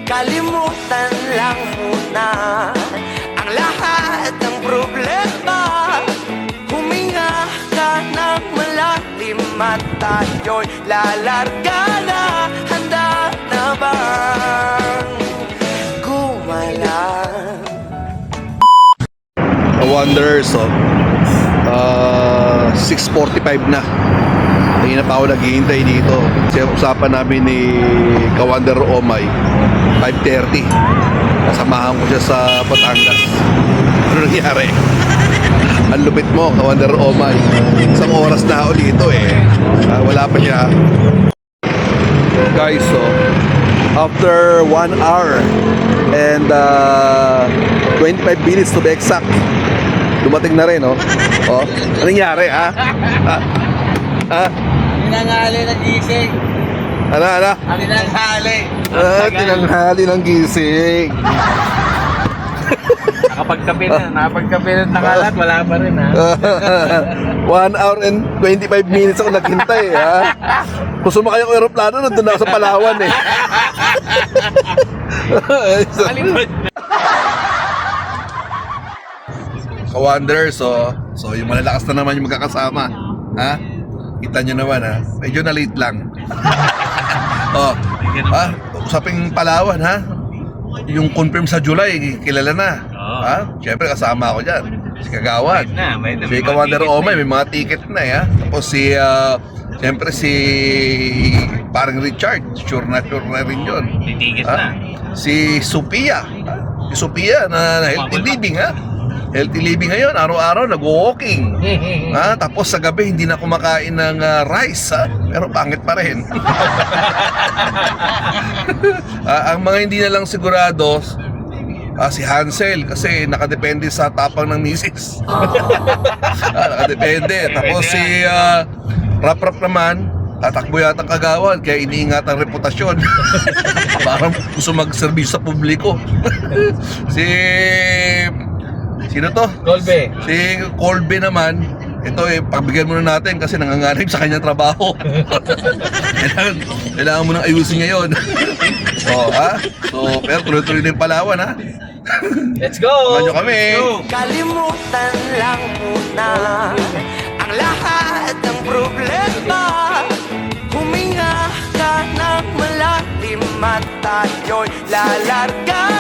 Kalimutan lang muna ang lahat ng problema. Huminga ka ng malalim at tayo'y lalarga na. Handa na bang gumalang? Wanderers, 6:45 na. Hindi na pa ako naghihintay dito. Kasi usapan namin ni Kawander Omay 5:30. Kasamahan ko siya sa Batangas. Ano nangyari? Ang lupit mo, Kawander Omay. Isang oras na ako dito wala pa siya. Guys, after 1 hour and 25 minutes to be exact, dumating na rin, Ano nangyari, ha? Tinanghali ng gising. Ano? Tinanghali. Tinanghali ng gising. Nakapagkape na nakalat, wala pa rin, ha? 1 hour and 25 minutes ako naghintay, ha? Kung sumakay ako aeroplano, nandun ako sa Palawan, Kawanderers, so yung malalakas na naman yung magkakasama, ha? Kita nyo naman, ha? Medyo na late lang. Usaping Palawan, ha? Yung confirm sa July, kilala na. Ha? Siyempre kasama ako dyan. Si Kagawad. Si Kawander Omay, may mga ticket na, ha? Tapos siyempre si parang Richard, sure na rin yun. May ticket na. Si Sophia. Si Sophia na healthy living, ha? Healthy living ngayon, araw-araw nag-walking. Tapos sa gabi hindi na kumakain ng rice, pero pangit pa rin. Ang mga hindi na lang sigurado, si Hansel, kasi nakadepende sa tapang ng misis. Nakadepende. Tapos si Rap naman, tatakbo yata ang Kagawad, kaya iniingat ang reputasyon. Parang gusto mag-service sa publiko. Sino to? Colby. Si Colby naman, ito pagbigyan muna natin kasi nanganganib sa kanyang trabaho. kailangan mo nang ayusin niya yun. So, pero tuloy-tuloy na yung Palawan, ha? Let's go! Samahan nyo kami! Kalimutan lang muna ang lahat ng problema. Huminga ka ng malalim at tayo'y lalarga